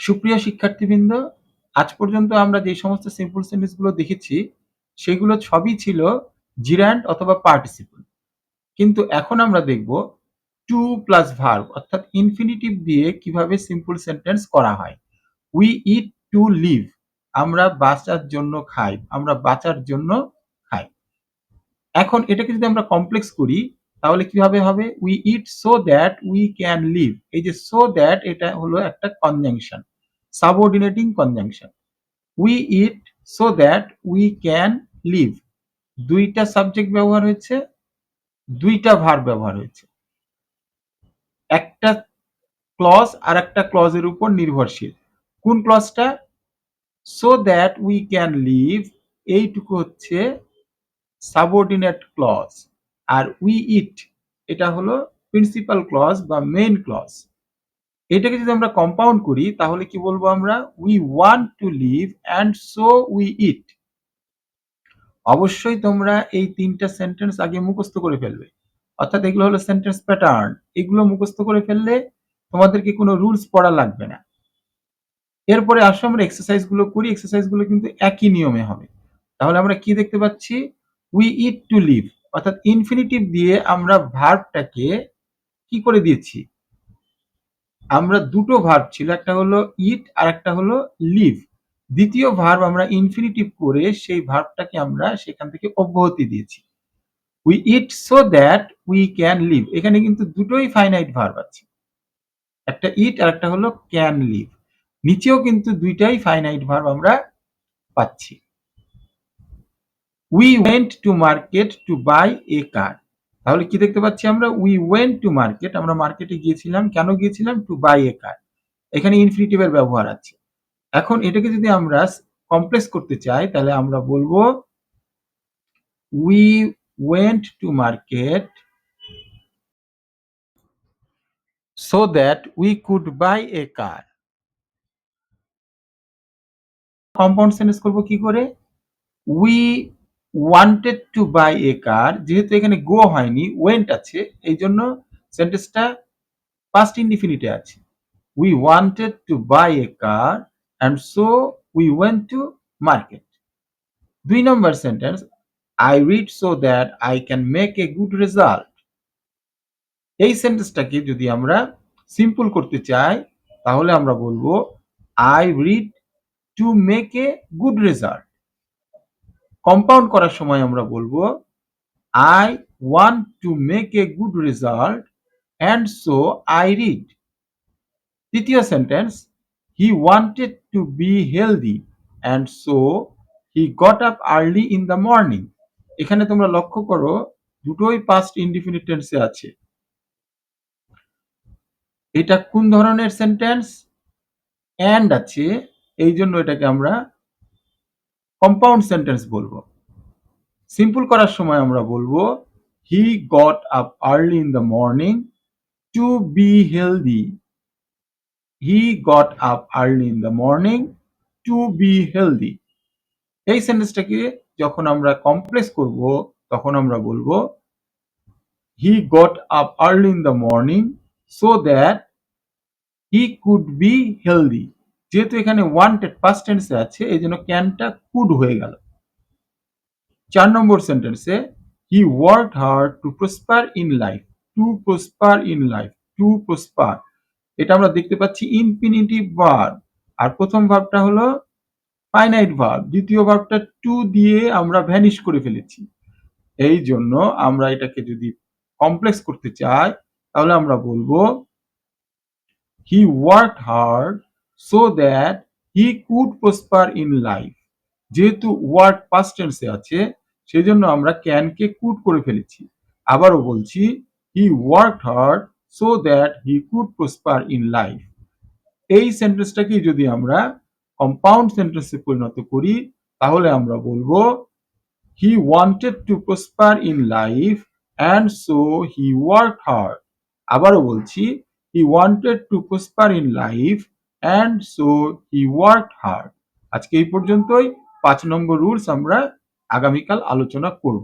সুপ্রিয় শিক্ষার্থীবৃন্দ, আজ পর্যন্ত আমরা যে সমস্ত সিম্পল সেন্টেন্স গুলো দেখেছি সেগুলো সবই ছিল জিরান্ড অথবা পার্টিসিপল। কিন্তু এখন আমরা দেখব টু প্লাস ভার্ব অর্থাৎ ইনফিনিটিভ দিয়ে কিভাবে সিম্পল সেন্টেন্স করা হয়। উই ইট টু লিভ, আমরা বাঁচার জন্য খাই, আমরা বাঁচার জন্য খাই। এখন এটাকে যদি আমরা কমপ্লেক্স করি তাহলে কিভাবে হবে? We eat so that we can live. এই যে সো দ্যাট এটা হলো একটা conjunction, subordinating conjunction. We eat so that we can live, দুইটা সাবজেক্ট ব্যবহার হয়েছে, দুইটা ভার্ব ব্যবহার হয়েছে। একটা ক্লজ আর একটা ক্লজের উপর নির্ভরশীল। কোন ক্লজটা? So that we can leave, এইটুকু হচ্ছে সাবঅর্ডিনেট ক্লজ। আর উই ইট এটা হলো প্রিন্সিপাল ক্লজ বা মেইন ক্লজ। এটাকে যদি আমরা কম্পাউন্ড করি তাহলে কি বলবো আমরা? We want to leave and so we eat. অবশ্যই তোমরা এই তিনটা সেন্টেন্স আগে মুখস্থ করে ফেলবে, অর্থাৎ এগুলো হলো সেন্টেন্স প্যাটার্ন। এগুলো মুখস্থ করে ফেললে তোমাদেরকে কোনো রুলস পড়া লাগবে না। এরপরে আসো আমরা এক্সারসাইজ গুলো করি। এক্সারসাইজ গুলো কিন্তু একই নিয়মে হবে। তাহলে আমরা কি দেখতে পাচ্ছি? উই ইট টু লিভ অর্থাৎ ইনফিনিটিভ দিয়ে আমরা ভার্বটাকে কি করে দিয়েছি? আমরা দুটো ভার্ব ছিল, একটা হলো ইট আর একটা হলো লিভ। দ্বিতীয় ভার্ব আমরা ইনফিনিটিভ করে সেই ভার্বটাকে আমরা সেখান থেকে অব্যাহতি দিয়েছি। We eat so that we can live, এখানে কিন্তু দুটোই ফাইনাইট ভার্ব আছে, একটা ইট আর একটা হলো ক্যান লিভ। নিচেও কিন্তু দুইটাই ফাইনাইট ভার্ব আমরা পাচ্ছি। We went to market to buy a car, তাহলে কি দেখতে পাচ্ছি আমরা? উই ওয়েন্ট টু মার্কেট, আমরা মার্কেটে গিয়েছিলাম। কেন গিয়েছিলাম? টু বাই এ কার, এখানে ইনফিনিটিভের ব্যবহার আছে। এখন এটাকে যদি আমরা কমপ্লেক্স করতে চাই তাহলে আমরা বলবো we went to market so that we could buy a car. Compound sentence করব কি করে? we wanted to buy a car, যেহেতু এখানে গো হয়নি, ওয়েন্ট আছে, এই জন্য সেন্টেন্সটা পাস্ট ইনডিফিনিটে আছে। we wanted to buy a car and so we went to market. 2 number sentence, I read so that I can make a good result. এই সেন্টেন্সটাকে যদি আমরা সিম্পল করতে চাই তাহলে আমরা বলবো I read to make a good result. Compound করার সময় আমরা বলবো I want to make a good result and so I read. তৃতীয় sentence, he wanted to be healthy and so he got up early in the morning. এখানে তোমরা লক্ষ্য করো দুটোই পাস্ট ইনডিফিনিট টেন্সে আছে। এটা কোন ধরনের সেন্টেন্স? এন্ড আছে, এই জন্য এটাকে আমরা কম্পাউন্ড সেন্টেন্স বলবো। সিম্পল করার সময় আমরা বলবো he got up early in the morning to be healthy. He got up early in the morning to be healthy. এই সেন্টেন্সটাকে যখন আমরা কমপ্লেক্স করব তখন আমরা বলবো he got up early in the morning so that he could be healthy. যেহেতু এখানে wanted past টেন্সে আছে এই জন্য ক্যানটা কুড হয়ে গেল। 4 নম্বর সেন্টেন্সে হি worked hard to prosper in life. To prosper in life, to prosper, এটা আমরা দেখতে পাচ্ছি ইনফিনিটিভ ভার্ব, আর প্রথম ভার্বটা হলো ফাইনাইট ভার্ব, দ্বিতীয় ভার্বটা টু দিয়ে আমরা ভ্যানিশ করে ফেলেছি। এই জন্য আমরা এটাকে যদি কমপ্লেক্স করতে চাই তাহলে আমরা বলবো হি worked hard so that he could prosper in life. যেহেতু ওয়ার্ক পাস্ট টেন্সে আছে সেজন্য আমরা ক্যানকে কুড করে ফেলেছি। আবারও বলছি হি worked hard so that he could prosper in life. এই সেন্টেন্সটাকে যদি আমরা কম্পাউন্ড সেন্টেন্সে পরিণত করি তাহলে আমরা বলবো he wanted to prosper in life and so he worked hard. আবারও বলছি he wanted to prosper in life and so he worked hard. আজকে এই পর্যন্তই। 5 নম্বর রুলস আমরা আগামীকাল আলোচনা করব।